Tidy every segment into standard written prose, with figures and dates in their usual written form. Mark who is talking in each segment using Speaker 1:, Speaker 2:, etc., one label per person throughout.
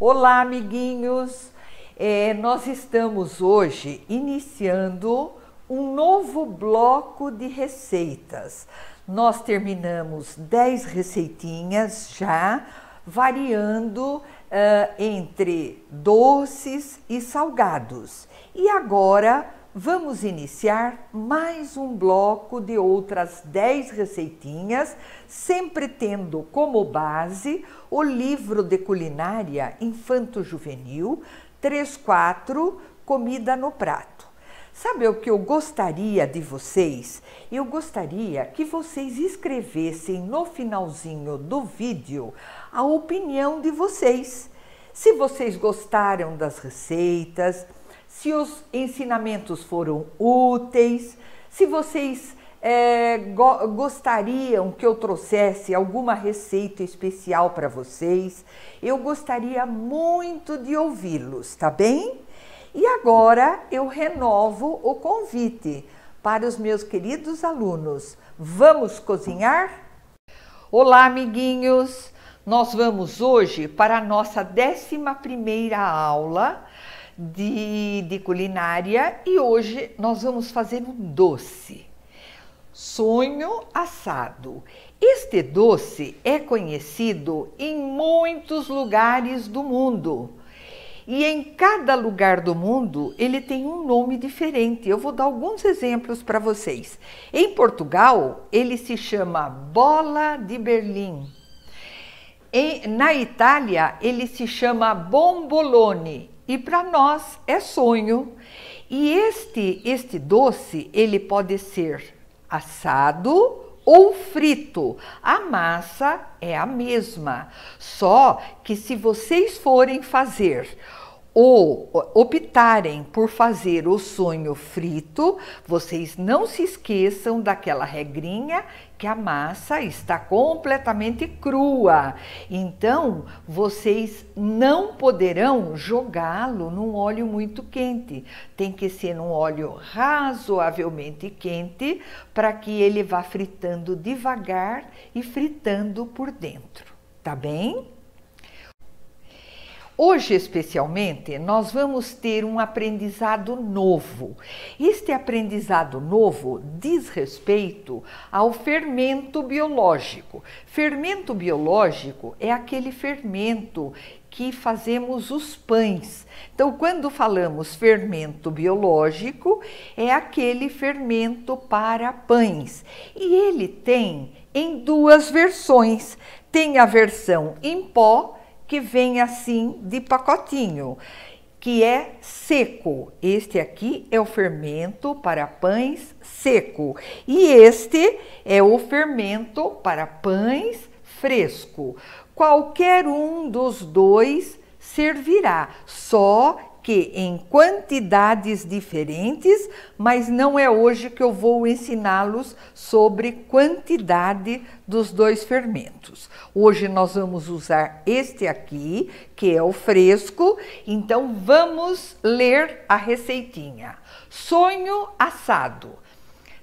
Speaker 1: Olá, amiguinhos! Nós estamos hoje iniciando um novo bloco de receitas. Nós terminamos 10 receitinhas já, variando entre doces e salgados. E agora vamos iniciar mais um bloco de outras 10 receitinhas, sempre tendo como base o livro de culinária infanto-juvenil 3-4 Comida no Prato. Sabe o que eu gostaria de vocês? Eu gostaria que vocês escrevessem no finalzinho do vídeo a opinião de vocês. Se vocês gostaram das receitas, se os ensinamentos foram úteis, se vocês gostariam que eu trouxesse alguma receita especial para vocês, eu gostaria muito de ouvi-los, tá bem? E agora eu renovo o convite para os meus queridos alunos. Vamos cozinhar? Olá, amiguinhos! Nós vamos hoje para a nossa 11ª aula de culinária e hoje nós vamos fazer um doce, sonho assado. Este doce é conhecido em muitos lugares do mundo e em cada lugar do mundo ele tem um nome diferente. Eu vou dar alguns exemplos para vocês. Em Portugal ele se chama bola de Berlim. Na Itália ele se chama bombolone. E para nós é sonho. E este doce, ele pode ser assado ou frito. A massa é a mesma. Só que se vocês forem fazer ou optarem por fazer o sonho frito, vocês não se esqueçam daquela regrinha que a massa está completamente crua. Então, vocês não poderão jogá-lo num óleo muito quente. Tem que ser num óleo razoavelmente quente para que ele vá fritando devagar e fritando por dentro. Tá bem? Hoje, especialmente, nós vamos ter um aprendizado novo. Este aprendizado novo diz respeito ao fermento biológico. Fermento biológico é aquele fermento que fazemos os pães. Então, quando falamos fermento biológico, é aquele fermento para pães. E ele tem em duas versões. Tem a versão em pó, que vem assim de pacotinho, que é seco. Este aqui é o fermento para pães seco e este é o fermento para pães fresco. Qualquer um dos dois servirá, só que em quantidades diferentes, mas não é hoje que eu vou ensiná-los sobre quantidade dos dois fermentos. Hoje nós vamos usar este aqui, que é o fresco, então vamos ler a receitinha. Sonho assado.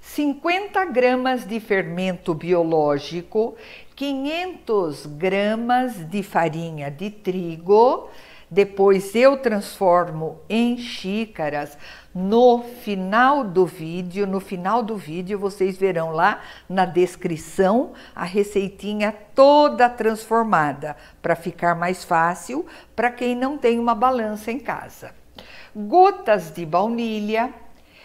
Speaker 1: 50 gramas de fermento biológico, 500 gramas de farinha de trigo. Depois eu transformo em xícaras no final do vídeo. No final do vídeo vocês verão lá na descrição a receitinha toda transformada para ficar mais fácil para quem não tem uma balança em casa. Gotas de baunilha,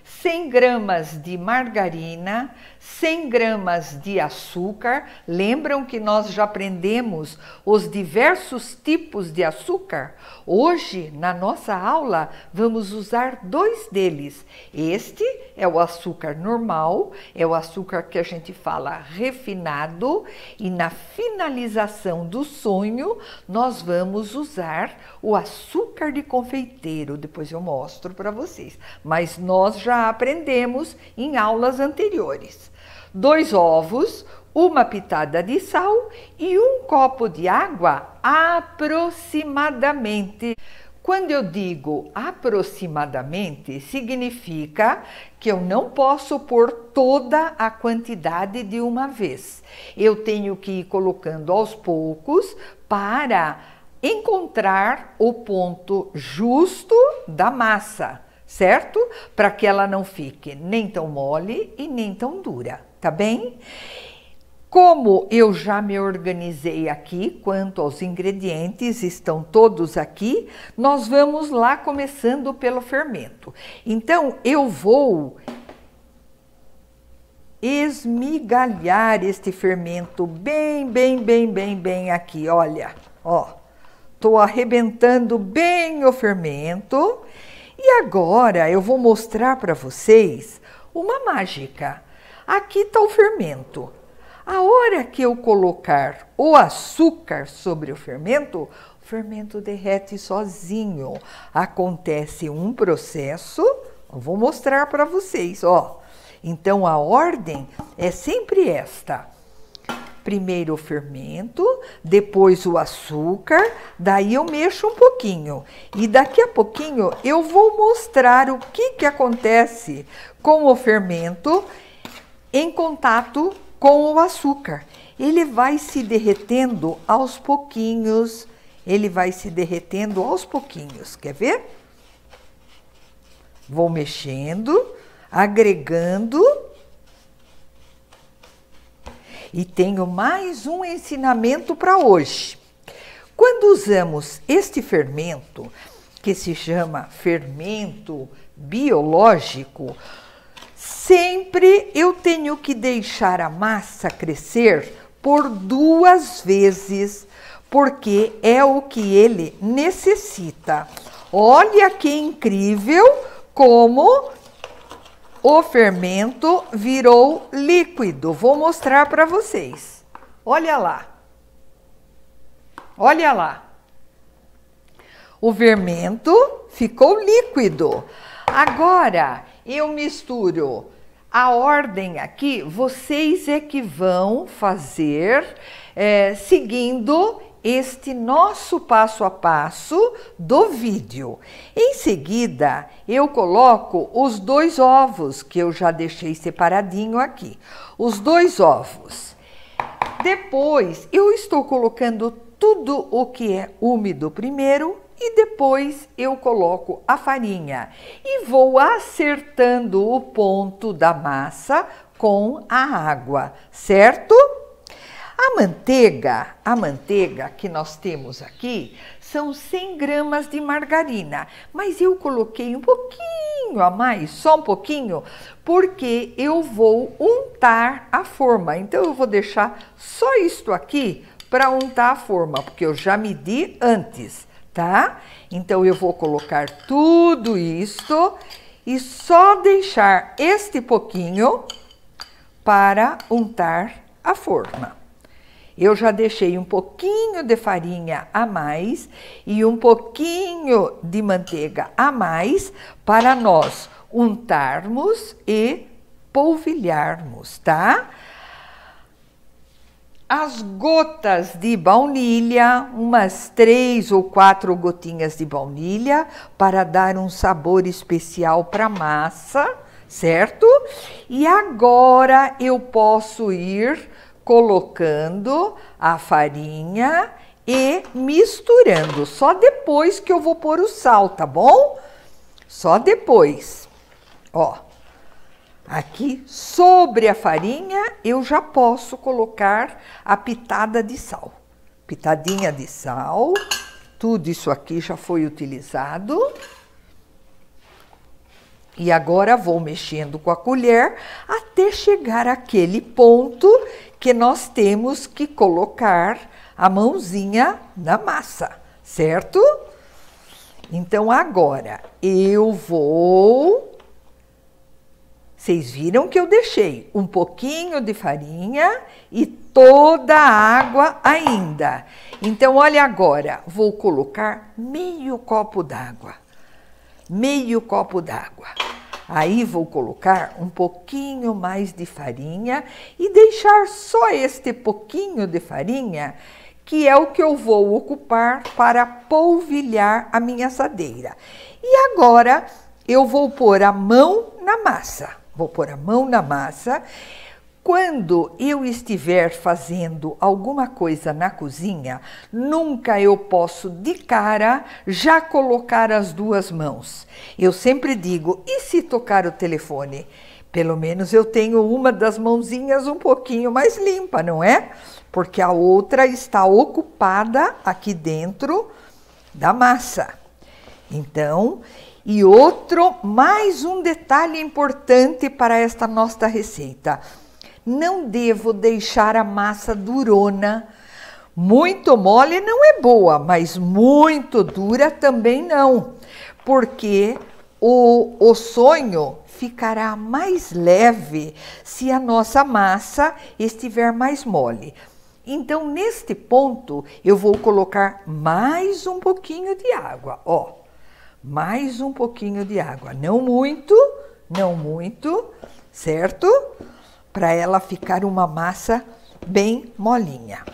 Speaker 1: 100 gramas de margarina, 100 gramas de açúcar. Lembram que nós já aprendemos os diversos tipos de açúcar? Hoje, na nossa aula, vamos usar 2 deles. Este é o açúcar normal, é o açúcar que a gente fala refinado, e na finalização do sonho, nós vamos usar o açúcar de confeiteiro. Depois eu mostro para vocês, mas nós já aprendemos em aulas anteriores. 2 ovos, uma pitada de sal e um copo de água aproximadamente. Quando eu digo aproximadamente, significa que eu não posso pôr toda a quantidade de uma vez. Eu tenho que ir colocando aos poucos para encontrar o ponto justo da massa, certo? Para que ela não fique nem tão mole e nem tão dura, tá bem? Como eu já me organizei aqui quanto aos ingredientes, estão todos aqui, nós vamos lá começando pelo fermento. Então, eu vou esmigalhar este fermento bem aqui, olha, ó. Tô arrebentando bem o fermento e agora eu vou mostrar para vocês uma mágica. Aqui está o fermento. A hora que eu colocar o açúcar sobre o fermento derrete sozinho. Acontece um processo, eu vou mostrar para vocês, ó. Então a ordem é sempre esta. Primeiro o fermento, depois o açúcar, daí eu mexo um pouquinho. E daqui a pouquinho eu vou mostrar o que acontece com o fermento em contato com o açúcar. Ele vai se derretendo aos pouquinhos, quer ver? Vou mexendo, agregando. E tenho mais um ensinamento para hoje. Quando usamos este fermento, que se chama fermento biológico, sempre eu tenho que deixar a massa crescer por 2 vezes, porque é o que ele necessita. Olha que incrível como o fermento virou líquido. Vou mostrar para vocês. Olha lá. Olha lá. O fermento ficou líquido. Agora, eu misturo. A ordem aqui, vocês é que vão fazer seguindo este nosso passo a passo do vídeo. Em seguida, eu coloco os 2 ovos, que eu já deixei separadinho aqui. Os 2 ovos. Depois, eu estou colocando tudo o que é úmido primeiro e depois eu coloco a farinha. E vou acertando o ponto da massa com a água, certo? A manteiga que nós temos aqui são 100 gramas de margarina, mas eu coloquei um pouquinho a mais, só um pouquinho, porque eu vou untar a forma. Então, eu vou deixar só isto aqui para untar a forma, porque eu já medi antes, tá? Então, eu vou colocar tudo isto e só deixar este pouquinho para untar a forma. Eu já deixei um pouquinho de farinha a mais e um pouquinho de manteiga a mais para nós untarmos e polvilharmos, tá? As gotas de baunilha, umas 3 ou 4 gotinhas de baunilha para dar um sabor especial para a massa, certo? E agora eu posso ir colocando a farinha e misturando. Só depois que eu vou pôr o sal, tá bom? Só depois. Ó, aqui sobre a farinha eu já posso colocar a pitada de sal. Pitadinha de sal, tudo isso aqui já foi utilizado. E agora vou mexendo com a colher até chegar àquele ponto que nós temos que colocar a mãozinha na massa, certo? Então agora eu vou... Vocês viram que eu deixei um pouquinho de farinha e toda a água ainda. Então olha agora, vou colocar meio copo d'água. Meio copo d'água. Aí vou colocar um pouquinho mais de farinha e deixar só este pouquinho de farinha, que é o que eu vou ocupar para polvilhar a minha assadeira. E agora eu vou pôr a mão na massa. Vou pôr a mão na massa Quando eu estiver fazendo alguma coisa na cozinha, nunca eu posso de cara já colocar as duas mãos. Eu sempre digo, e se tocar o telefone? Pelo menos eu tenho uma das mãozinhas um pouquinho mais limpa, não é? Porque a outra está ocupada aqui dentro da massa. Então, e mais um detalhe importante para esta nossa receita. Não devo deixar a massa durona. Muito mole não é boa, mas muito dura também não, porque o sonho ficará mais leve se a nossa massa estiver mais mole. Então, neste ponto, eu vou colocar mais um pouquinho de água, ó. Mais um pouquinho de água, não muito, certo? Para ela ficar uma massa bem molinha.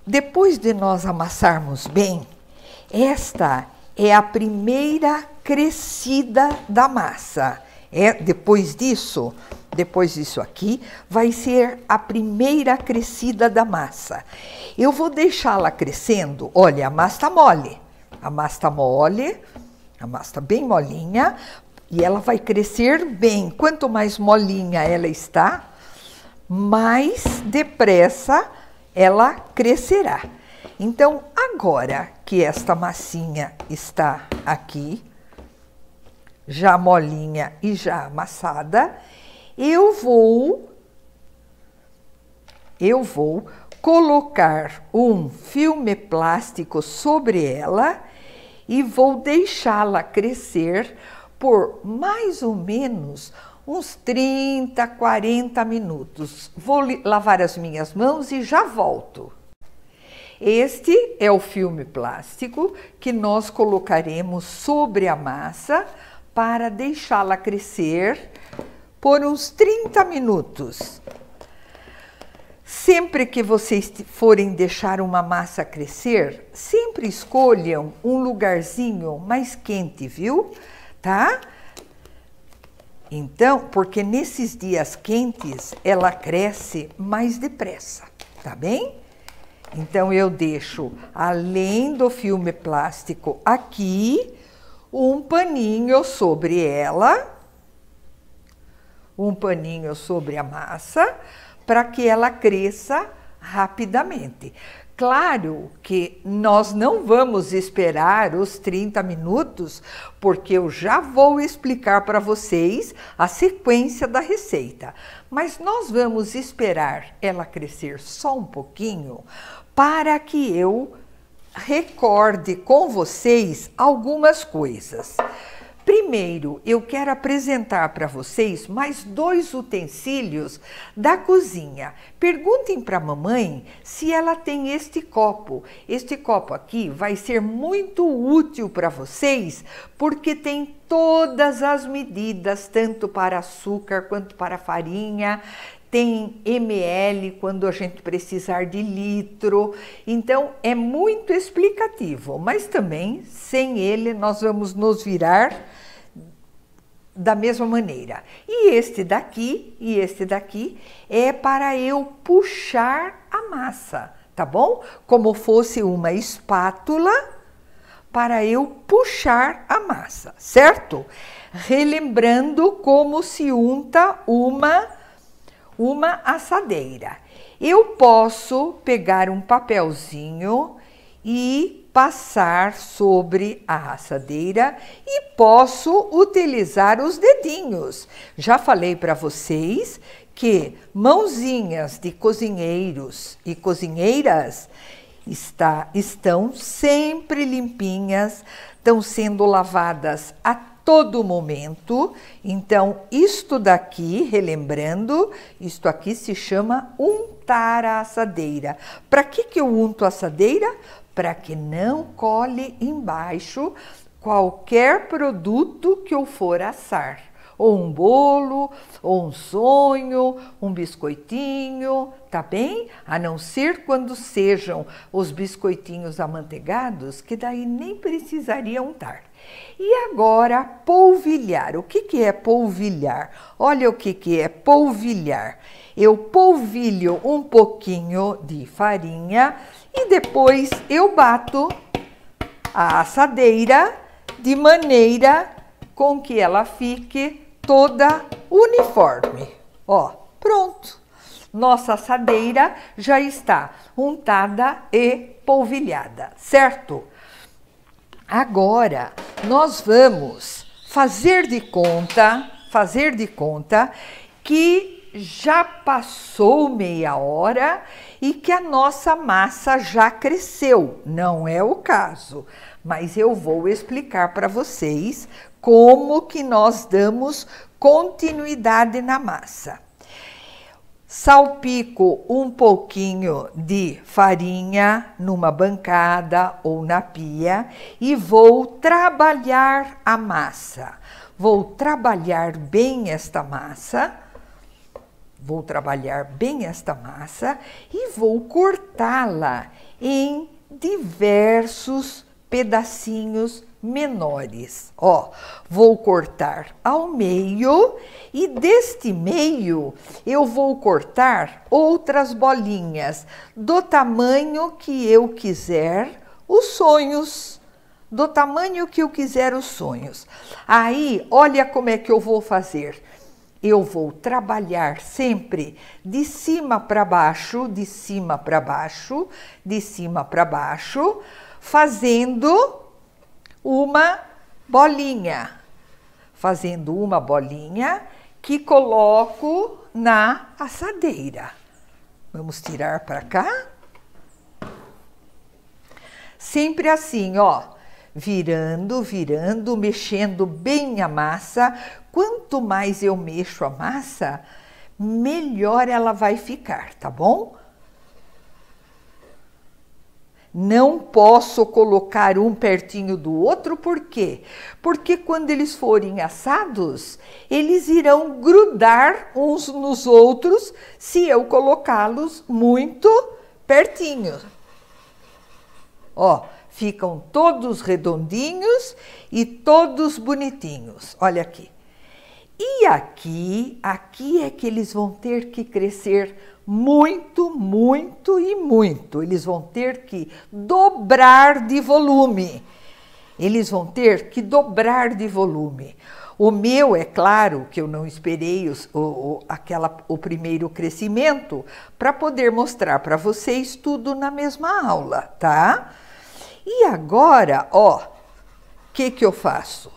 Speaker 1: Depois de nós amassarmos bem, esta é a primeira crescida da massa. Depois disso aqui, vai ser a primeira crescida da massa. Eu vou deixá-la crescendo. Olha, a massa tá mole. A massa tá mole, a massa tá bem molinha. E ela vai crescer bem. Quanto mais molinha ela está, mais depressa ela crescerá. Então, agora que esta massinha está aqui, já molinha e já amassada, eu vou colocar um filme plástico sobre ela e vou deixá-la crescer por mais ou menos uns 30, 40 minutos. Vou lavar as minhas mãos e já volto. Este é o filme plástico que nós colocaremos sobre a massa para deixá-la crescer por uns 30 minutos. Sempre que vocês forem deixar uma massa crescer, sempre escolham um lugarzinho mais quente, viu? Tá? Então, porque nesses dias quentes, ela cresce mais depressa, tá bem? Então, eu deixo, além do filme plástico aqui, um paninho sobre ela, um paninho sobre a massa, para que ela cresça rapidamente. Claro que nós não vamos esperar os 30 minutos, porque eu já vou explicar para vocês a sequência da receita. Mas nós vamos esperar ela crescer só um pouquinho, para que eu recorde com vocês algumas coisas. Primeiro, eu quero apresentar para vocês mais 2 utensílios da cozinha. Perguntem para a mamãe se ela tem este copo. Este copo aqui vai ser muito útil para vocês, porque tem todas as medidas, tanto para açúcar quanto para farinha. Tem ml quando a gente precisar de litro. Então, é muito explicativo, mas também, sem ele, nós vamos nos virar da mesma maneira. E este daqui é para eu puxar a massa, tá bom? Como fosse uma espátula para eu puxar a massa, certo? Relembrando como se unta uma assadeira. Eu posso pegar um papelzinho e passar sobre a assadeira e posso utilizar os dedinhos. Já falei para vocês que mãozinhas de cozinheiros e cozinheiras estão sempre limpinhas, estão sendo lavadas a todo momento. Então, isto daqui, relembrando, isto aqui se chama untar a assadeira. Para que eu unto a assadeira? Para que não cole embaixo qualquer produto que eu for assar. Ou um bolo, ou um sonho, um biscoitinho, tá bem? A não ser quando sejam os biscoitinhos amanteigados, que daí nem precisaria untar. E agora, polvilhar. O que é polvilhar? Olha o que é polvilhar. Eu polvilho um pouquinho de farinha e depois eu bato a assadeira de maneira com que ela fique toda uniforme. Ó, pronto. Nossa assadeira já está untada e polvilhada, certo? Agora, nós vamos fazer de conta que já passou meia hora e que a nossa massa já cresceu. Não é o caso, mas eu vou explicar para vocês como que nós damos continuidade na massa. Salpico um pouquinho de farinha numa bancada ou na pia e vou trabalhar a massa. Vou trabalhar bem esta massa. E vou cortá-la em diversos pedacinhos menores. Ó, vou cortar ao meio e deste meio eu vou cortar outras bolinhas do tamanho que eu quiser os sonhos. Aí, olha como é que eu vou fazer. Eu vou trabalhar sempre de cima para baixo, fazendo uma bolinha. Que coloco na assadeira. Vamos tirar para cá. Sempre assim, ó. Virando, mexendo bem a massa. Quanto mais eu mexo a massa, melhor ela vai ficar, tá bom? Não posso colocar um pertinho do outro, por quê? Porque quando eles forem assados, eles irão grudar uns nos outros se eu colocá-los muito pertinho. Ó, ficam todos redondinhos e todos bonitinhos. Olha aqui. E aqui é que eles vão ter que crescer muito. Eles vão ter que dobrar de volume. O meu, é claro que eu não esperei o primeiro crescimento para poder mostrar para vocês tudo na mesma aula, tá? E agora, ó, o que eu faço?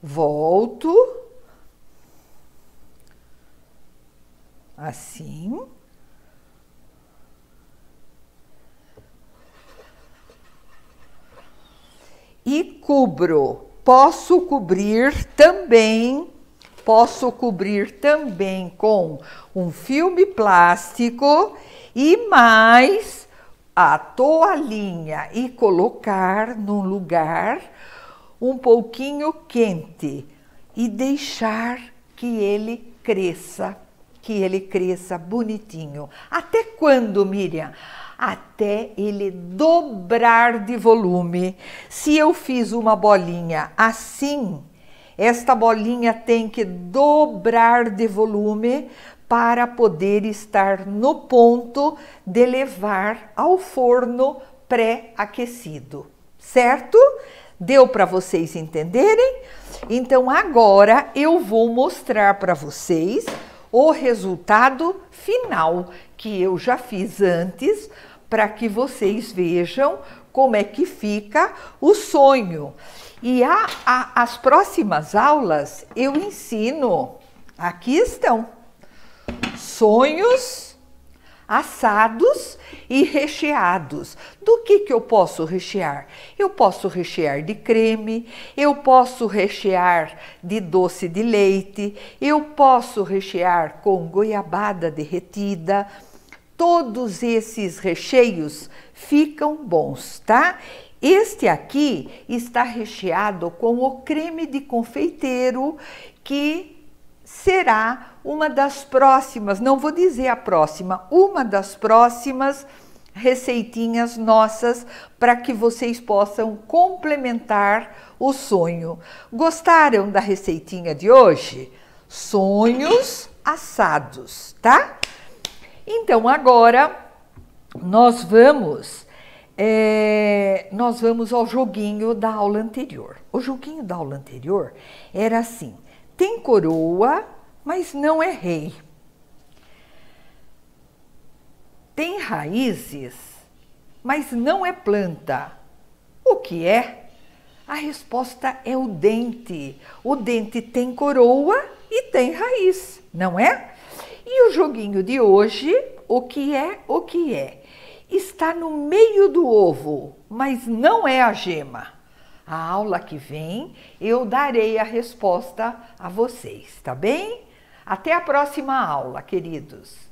Speaker 1: Volto. Assim. E cubro. Posso cobrir também com um filme plástico e mais a toalhinha e colocar num lugar um pouquinho quente e deixar que ele cresça bonitinho. Até quando, Miriam? Até ele dobrar de volume. Se eu fiz uma bolinha assim, esta bolinha tem que dobrar de volume para poder estar no ponto de levar ao forno pré-aquecido, certo? Deu para vocês entenderem? Então agora eu vou mostrar para vocês o resultado final, que eu já fiz antes, para que vocês vejam como é que fica o sonho. E as próximas aulas eu ensino, aqui estão, sonhos assados e recheados. Do que eu posso rechear? Eu posso rechear de creme, eu posso rechear de doce de leite, eu posso rechear com goiabada derretida. Todos esses recheios ficam bons, tá? Este aqui está recheado com o creme de confeiteiro, que será uma das próximas, não vou dizer a próxima, uma das próximas receitinhas nossas para que vocês possam complementar o sonho. Gostaram da receitinha de hoje? Sonhos assados, tá? Então agora nós vamos ao joguinho da aula anterior. O joguinho da aula anterior era assim: tem coroa, mas não é rei. Tem raízes, mas não é planta. O que é? A resposta é o dente. O dente tem coroa e tem raiz, não é? E o joguinho de hoje, o que é? O que é? Está no meio do ovo, mas não é a gema. A aula que vem eu darei a resposta a vocês, tá bem? Até a próxima aula, queridos.